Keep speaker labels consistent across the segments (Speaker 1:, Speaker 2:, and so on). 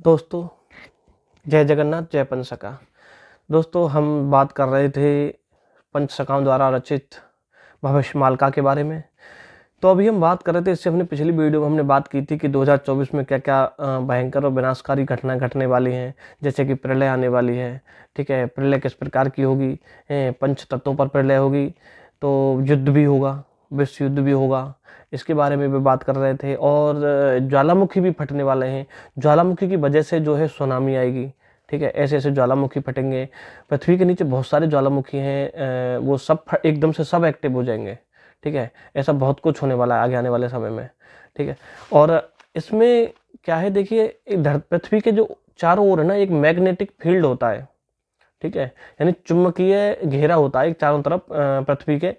Speaker 1: दोस्तों, जय जगन्नाथ जय पंचसखा। दोस्तों, हम बात कर रहे थे पंचसखाओं द्वारा रचित भविष्यमालिका के बारे में। तो अभी हम बात कर रहे थे, इससे अपनी पिछली वीडियो में हमने बात की थी कि 2024 में क्या-क्या भयंकर और विनाशकारी घटना घटने वाली हैं। जैसे कि प्रलय आने वाली है, ठीक है? प्रलय किस प्रकार की होगी? पंच तत्वों पर प्रलय होगी, तो युद्ध भी होगा, विश्व युद्ध भी होगा। इसके बारे में भी बात कर रहे थे और ज्वालामुखी भी फटने वाले हैं। ज्वालामुखी की वजह से जो है सुनामी आएगी, ठीक है? ऐसे-ऐसे ज्वालामुखी फटेंगे। पृथ्वी के नीचे बहुत सारे ज्वालामुखी हैं, वो सब एकदम से सब एक्टिव हो जाएँगे, ठीक है? ऐसा बहुत कुछ होने वाला है आगे आने वाले समय में, ठीक है? और इसमें क्या है, देखिए, पृथ्वी के जो चारों ओर है ना, एक मैग्नेटिक फील्ड होता है, ठीक है? यानी चुंबकीय घेरा होता है चारों तरफ पृथ्वी के।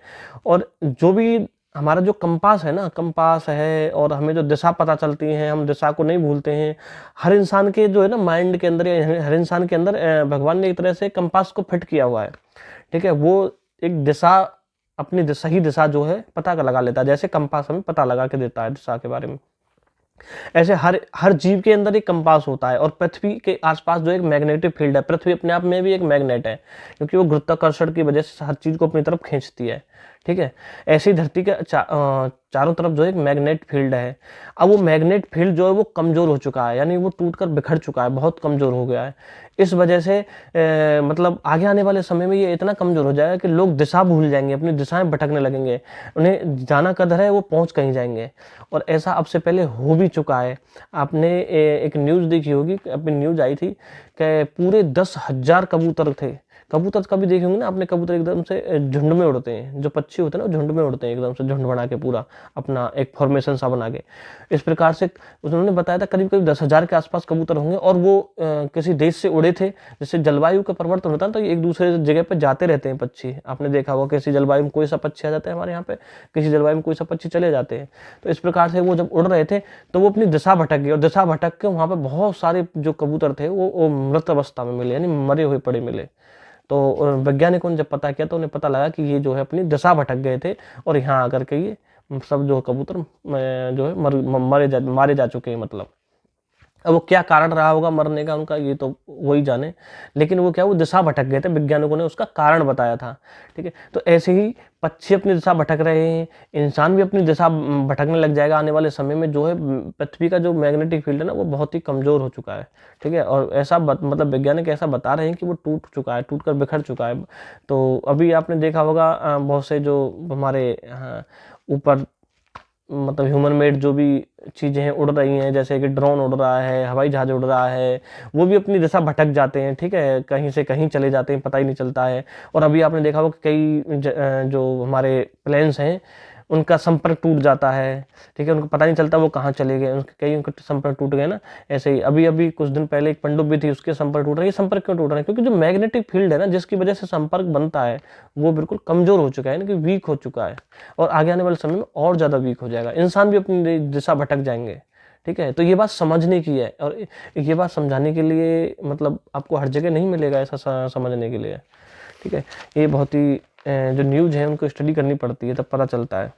Speaker 1: और जो भी हमारा जो कंपास है ना, कंपास है और हमें जो दिशा पता चलती है, हम दिशा को नहीं भूलते हैं। हर इंसान के जो है ना माइंड के अंदर या हर इंसान के अंदर भगवान ने एक तरह से कंपास को फिट किया हुआ है, ठीक है? वो एक दिशा, अपनी सही दिशा जो है पता लगा लेता है, जैसे कंपास हमें पता लगा के देता है दिशा के बारे में। ऐसे हर हर जीव के अंदर एक कंपास होता है। और पृथ्वी के आसपास जो एक मैग्नेटिक फील्ड है, पृथ्वी अपने आप में भी एक मैग्नेट है, क्योंकि वो गुरुत्वाकर्षण की वजह से हर चीज को अपनी तरफ खींचती है, ठीक है? ऐसी धरती के चारों तरफ जो एक मैग्नेट फील्ड है। अब वो मैग्नेट फील्ड जो है वो कमजोर हो चुका है, यानी वो टूटकर बिखर चुका है, बहुत कमजोर हो गया है। इस वजह से मतलब आगे आने वाले समय में ये इतना कमजोर हो जाएगा कि लोग दिशा भूल जाएंगे, अपनी दिशाएं भटकने लगेंगे, उन्हें जाना किधर है वो पहुंच कहीं जाएंगे। और ऐसा अब से पहले हो भी चुका है। आपने एक न्यूज़ देखी होगी, अपनी न्यूज़ आई थी कि पूरे 10,000 कबूतर थे। कबूतर कभी देखे होंगे ना आपने, कबूतर एकदम से झुंड में उड़ते हैं। जो पक्षी होते हैं ना, झुंड में उड़ते हैं, एकदम से झुंड बना के पूरा अपना एक फॉर्मेशन सा बना के। इस प्रकार से उन्होंने बताया था करीब करीब 10,000 के आसपास कबूतर होंगे। और वो किसी देश से उड़े थे। जैसे जलवायु का परिवर्तन होता है तो एक दूसरे जगह पे जाते रहते हैं पक्षी। आपने देखा होगा किसी जलवायु में कोई सा पक्षी आ जाता है हमारे यहाँ पे, किसी जलवायु में कोई सा पक्षी चले जाते हैं। तो इस प्रकार से वो जब उड़ रहे थे तो वो अपनी दिशा भटक गई, और दिशा भटक के वहाँ पे बहुत सारे जो कबूतर थे वो मृत अवस्था में मिले, यानी मरे हुए पड़े मिले। तो वैज्ञानिकों ने जब पता किया तो उन्हें पता लगा कि ये जो है अपनी दिशा भटक गए थे, और यहाँ आकर के ये सब जो कबूतर जो है मारे जा चुके हैं। मतलब अब वो क्या कारण रहा होगा मरने का उनका, ये तो वही जाने। लेकिन वो क्या, वो दिशा भटक गए थे, वैज्ञानिकों ने उसका कारण बताया था, ठीक है? तो ऐसे ही पक्षी अपनी दिशा भटक रहे हैं, इंसान भी अपनी दिशा भटकने लग जाएगा आने वाले समय में। जो है पृथ्वी का जो मैग्नेटिक फील्ड है ना, वो बहुत ही कमजोर हो चुका है, ठीक है? और ऐसा मतलब वैज्ञानिक ऐसा बता रहे हैं कि वो टूट चुका है, टूट कर बिखर चुका है। तो अभी आपने देखा होगा बहुत से जो हमारे ऊपर मतलब ह्यूमन मेड जो भी चीज़ें हैं उड़ रही हैं, जैसे कि ड्रोन उड़ रहा है, हवाई जहाज उड़ रहा है, वो भी अपनी दिशा भटक जाते हैं, ठीक है? कहीं से कहीं चले जाते हैं, पता ही नहीं चलता है। और अभी आपने देखा होगा कई जो हमारे प्लेन्स हैं उनका संपर्क टूट जाता है, ठीक है? उनको पता नहीं चलता वो कहाँ चले गए, उनके संपर्क टूट गए ना। ऐसे ही अभी अभी कुछ दिन पहले एक पनडुब्बी थी, उसके संपर्क टूट रहे हैं। ये संपर्क क्यों टूट रहे हैं? क्योंकि जो मैग्नेटिक फील्ड है ना, जिसकी वजह से संपर्क बनता है, वो बिल्कुल कमजोर हो चुका है, यानी कि वीक हो चुका है। और आगे आने वाले समय में और ज्यादा वीक हो जाएगा, इंसान भी अपनी दिशा भटक जाएंगे, ठीक है? तो ये बात समझने की है, और ये बात समझाने के लिए मतलब आपको हर जगह नहीं मिलेगा ऐसा समझने के लिए, ठीक है? ये बहुत ही जो न्यूज़ है उनको स्टडी करनी पड़ती है, तब पता चलता है।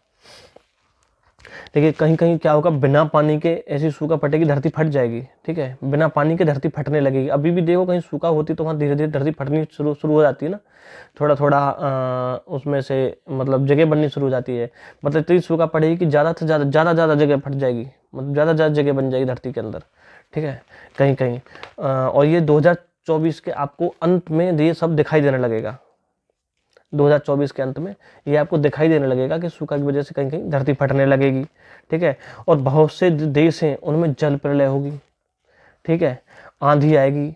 Speaker 1: देखिए कहीं कहीं क्या होगा, बिना पानी के ऐसी सूखा पड़ेगी, धरती फट जाएगी, ठीक है? बिना पानी के धरती फटने लगेगी। अभी भी देखो कहीं सूखा होती तो वहाँ धीरे धीरे धरती फटनी शुरू हो जाती है ना, थोड़ा थोड़ा उसमें से मतलब जगह बननी शुरू हो जाती है। मतलब इतनी सूखा पड़ेगी कि ज़्यादा से ज़्यादा जगह फट जाएगी, मतलब ज़्यादा जगह बन जाएगी धरती के अंदर, ठीक है? कहीं कहीं और ये 2024 के आपको अंत में ये सब दिखाई देने लगेगा। 2024 के अंत में ये आपको दिखाई देने लगेगा कि सूखा की वजह से कहीं कहीं धरती फटने लगेगी, ठीक है? और बहुत से देश हैं उनमें जल प्रलय होगी, ठीक है? आंधी आएगी,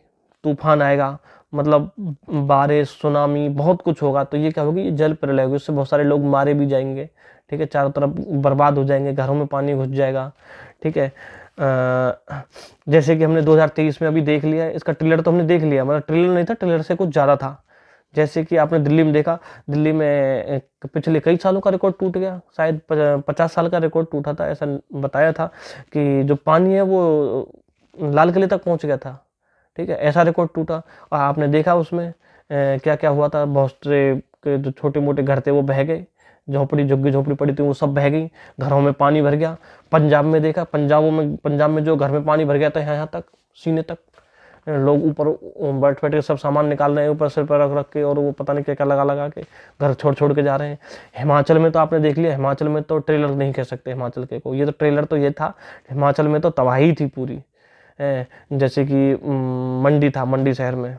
Speaker 1: तूफान आएगा, मतलब बारिश, सुनामी, बहुत कुछ होगा। तो ये क्या होगी, ये जल प्रलय होगी। उससे बहुत सारे लोग मारे भी जाएंगे, ठीक है? चारों तरफ बर्बाद हो जाएंगे, घरों में पानी घुस जाएगा, ठीक है? जैसे कि हमने 2023 में अभी देख लिया है, इसका ट्रेलर तो हमने देख लिया, मतलब ट्रेलर नहीं था, ट्रेलर से कुछ ज़्यादा था। जैसे कि आपने दिल्ली में देखा, दिल्ली में पिछले कई सालों का रिकॉर्ड टूट गया, शायद 50 साल का रिकॉर्ड टूटा था, ऐसा बताया था कि जो पानी है वो लाल किले तक पहुंच गया था, ठीक है? ऐसा रिकॉर्ड टूटा। और आपने देखा उसमें क्या क्या हुआ था, बहुत से के जो छोटे मोटे घर थे वो बह गए, झोपड़ी झुग्गी झोपड़ी पड़ी थी वो सब बह गई, घरों में पानी भर गया। पंजाब में देखा, पंजाब में जो घर में पानी भर गया था यहाँ तक, सीने तक। लोग ऊपर बैठ बैठ के सब सामान निकाल रहे हैं ऊपर सिर पर रख रख के, और वो पता नहीं क्या क्या लगा लगा के घर छोड़ छोड़ के जा रहे हैं। हिमाचल में तो आपने देख लिया, हिमाचल में तो ट्रेलर नहीं कह सकते हिमाचल के को, ये तो ट्रेलर तो ये था, हिमाचल में तो तबाही थी पूरी। जैसे कि मंडी था, मंडी शहर में,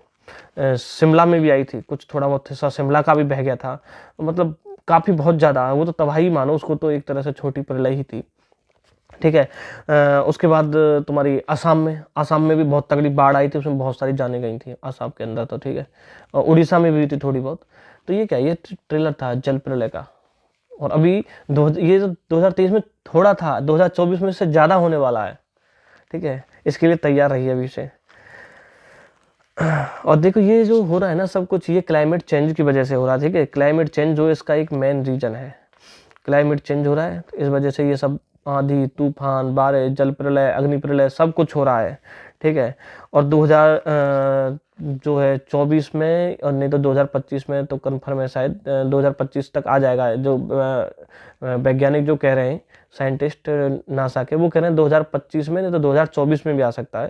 Speaker 1: शिमला में भी आई थी, कुछ थोड़ा बहुत हिस्सा शिमला का भी बह गया था, मतलब काफ़ी बहुत ज़्यादा, वो तो तबाही मानो उसको, तो एक तरह से छोटी प्रलय ही थी। ठीक है। उसके बाद तुम्हारी आसाम में भी बहुत तगड़ी बाढ़ आई थी, उसमें बहुत सारी जानें गई थी आसाम के अंदर तो। ठीक है। और उड़ीसा में भी थी थोड़ी बहुत। तो ये क्या, ये ट्रेलर था जल प्रलय का। और अभी ये जो 2023 में थोड़ा था, 2024 में इससे ज़्यादा होने वाला है। ठीक है, इसके लिए तैयार रहिए अभी से। और देखो ये जो हो रहा है ना सब कुछ, ये क्लाइमेट चेंज की वजह से हो रहा है। ठीक है, क्लाइमेट चेंज जो इसका एक मेन रीजन है, क्लाइमेट चेंज हो रहा है, इस वजह से ये सब आंधी तूफान बारिश जल प्रलय अग्नि प्रलय सब कुछ हो रहा है। ठीक है। और 2000 जो है 24 में, और नहीं तो 2025 में तो कंफर्म है शायद, 2025 तक आ जाएगा। जो वैज्ञानिक जो कह रहे हैं, साइंटिस्ट नासा के, वो कह रहे हैं 2025 में, नहीं तो 2024 में भी आ सकता है।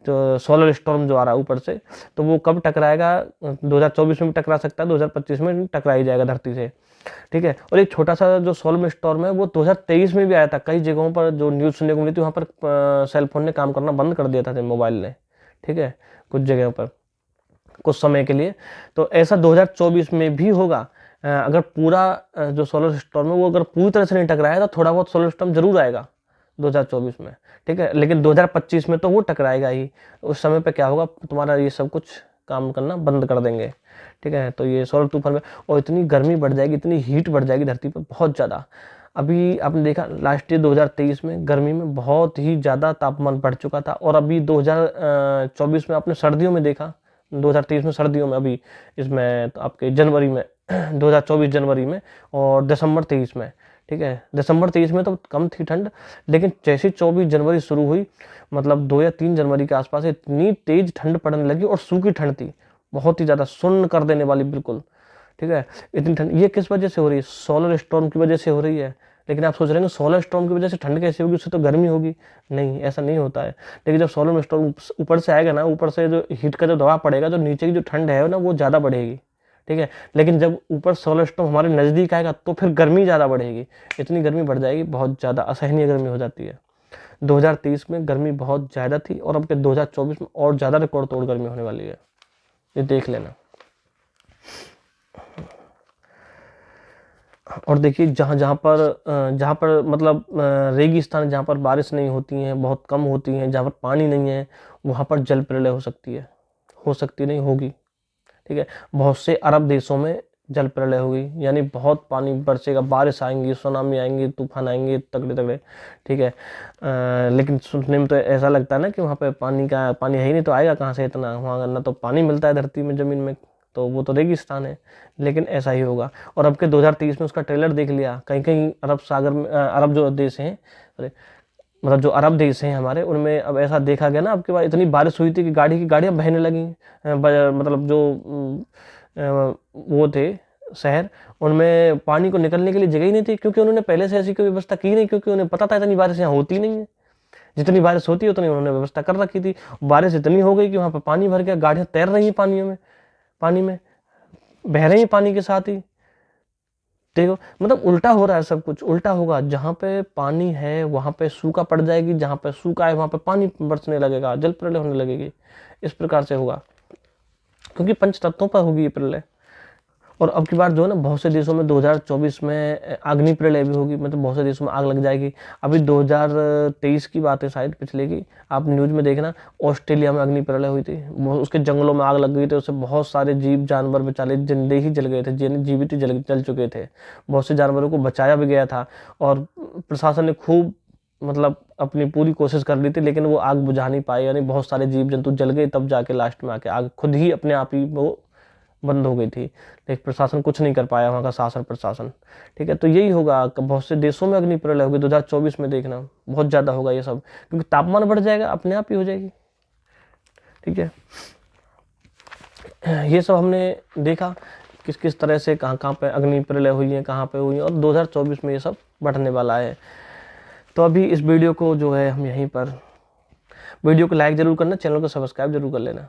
Speaker 1: तो सोलर स्टॉर्म जो आ रहा है ऊपर से, तो वो कब टकराएगा, 2024 में भी टकरा सकता है, 2025 में टकरा ही जाएगा धरती से। ठीक है। और एक छोटा सा जो सोलर स्टॉर्म है वो 2023 में भी आया था। कई जगहों पर जो न्यूज़ सुनने को मिली थी, वहाँ पर सेलफोन ने काम करना बंद कर दिया था, मोबाइल ने। ठीक है, कुछ जगहों पर कुछ समय के लिए। तो ऐसा 2024 में भी होगा। अगर पूरा जो सोलर स्टॉर्म है वो अगर पूरी तरह से नहीं टकराया, तो थोड़ा बहुत सोलर स्टॉर्म जरूर आएगा 2024 में। ठीक है, लेकिन 2025 में तो वो टकराएगा ही। उस समय पे क्या होगा, तुम्हारा ये सब कुछ काम करना बंद कर देंगे। ठीक है, तो ये सोलर तूफान में, और इतनी गर्मी बढ़ जाएगी, इतनी हीट बढ़ जाएगी धरती पर बहुत ज़्यादा। अभी आपने देखा लास्ट ईयर 2023 में गर्मी में बहुत ही ज़्यादा तापमान बढ़ चुका था, और अभी 2024 में आपने सर्दियों में देखा, 2023 में सर्दियों में, अभी इसमें तो आपके जनवरी में 2024 जनवरी में, और दिसंबर 23 में। ठीक है, दिसंबर 23 में तो कम थी ठंड, लेकिन जैसे 24 जनवरी शुरू हुई, मतलब 2 या 3 जनवरी के आसपास इतनी तेज ठंड पड़ने लगी, और सूखी ठंड थी, बहुत ही ज़्यादा सुन्न कर देने वाली बिल्कुल। ठीक है, इतनी ठंड ये किस वजह से हो रही है, सोलर स्टॉर्म की वजह से हो रही है। लेकिन आप सोच रहे हैं सोलर स्टॉर्म की वजह से ठंड कैसे होगी, उससे तो गर्मी होगी। नहीं, ऐसा नहीं होता है। लेकिन जब सोलर स्टॉर्म ऊपर से आएगा ना, ऊपर से जो हीट का जो दबाव पड़ेगा, जो नीचे की जो ठंड है ना, वो ज़्यादा बढ़ेगी। ठीक है, लेकिन जब ऊपर सोलर स्टॉर्म हमारे नज़दीक आएगा, तो फिर गर्मी ज़्यादा बढ़ेगी। इतनी गर्मी बढ़ जाएगी, बहुत ज़्यादा असहनीय गर्मी हो जाती है। 2023 में गर्मी बहुत ज़्यादा थी, और अब के 2024 में और ज़्यादा रिकॉर्ड तोड़ गर्मी होने वाली है, ये देख लेना। और देखिए जहाँ पर मतलब रेगिस्तान, जहाँ पर बारिश नहीं होती हैं, बहुत कम होती हैं, जहाँ पर पानी नहीं है, वहाँ पर जल प्रलय हो सकती है, नहीं होगी। ठीक है, बहुत से अरब देशों में जल प्रलय होगी, यानी बहुत पानी बरसेगा, बारिश आएंगी, सुनामी आएंगी, तूफान आएंगे तगड़े तगड़े। ठीक है। लेकिन सुनने में तो ऐसा लगता है ना कि वहाँ पे पानी है ही नहीं, तो आएगा कहाँ से इतना, वहाँ ना तो पानी मिलता है धरती में, ज़मीन में, तो वो तो रेगिस्तान है। लेकिन ऐसा ही होगा। और अब के 2023 में उसका ट्रेलर देख लिया, कहीं कहीं अरब सागर में, अरब जो देश हैं, मतलब जो अरब देश हैं हमारे, उनमें अब ऐसा देखा गया ना, अब के बाद इतनी बारिश हुई थी कि गाड़ियाँ बहने लगी। मतलब जो वो थे शहर, उनमें पानी को निकलने के लिए जगह ही नहीं थी, क्योंकि उन्होंने पहले से ऐसी कोई व्यवस्था की नहीं, क्योंकि उन्हें पता था इतनी बारिश यहाँ होती नहीं है। जितनी बारिश होती है उतनी उन्होंने व्यवस्था कर रखी थी। बारिश इतनी हो गई कि वहाँ पर पानी भर गया, गाड़ियाँ तैर रही हैं पानी में बह रही हैं पानी के साथ ही। देखो मतलब उल्टा हो रहा है, सब कुछ उल्टा होगा। जहाँ पे पानी है वहाँ पे सूखा पड़ जाएगी, जहाँ पे सूखा है वहाँ पे पानी बरसने लगेगा, जल प्रलय होने लगेगी। इस प्रकार से होगा, क्योंकि पंच तत्वों पर होगी ये प्रलय। और अब की बार जो है ना, बहुत से देशों में 2024 में अग्नि प्रलय भी होगी, मतलब बहुत से देशों में आग लग जाएगी। अभी 2023 की बात है शायद, पिछले की, आप न्यूज़ में देखना, ऑस्ट्रेलिया में अग्नि प्रलय हुई थी, उसके जंगलों में आग लग गई थी, उससे बहुत सारे जीव जानवर बेचारे जिंदे ही जल गए थे, जीवित ही जल चुके थे। बहुत से जानवरों को बचाया भी गया था, और प्रशासन ने खूब मतलब अपनी पूरी कोशिश कर ली थी, लेकिन वो आग बुझा नहीं पाए, यानी बहुत सारे जीव जंतु जल गए, तब जाके लास्ट में आके आग खुद ही अपने आप ही वो बंद हो गई थी। लेकिन प्रशासन कुछ नहीं कर पाया, वहाँ का शासन प्रशासन। ठीक है, तो यही होगा, बहुत से देशों में अग्नि प्रलय होगी 2024 में, देखना बहुत ज़्यादा होगा ये सब, क्योंकि तापमान बढ़ जाएगा, अपने आप ही हो जाएगी। ठीक है, ये सब हमने देखा किस किस तरह से कहाँ पे अग्नि प्रलय हुई है, कहाँ पे हुई है, और 2024 में ये सब बढ़ने वाला है। तो अभी इस वीडियो को जो है हम यहीं पर वीडियो को लाइक ज़रूर करना, चैनल को सब्सक्राइब जरूर कर लेना।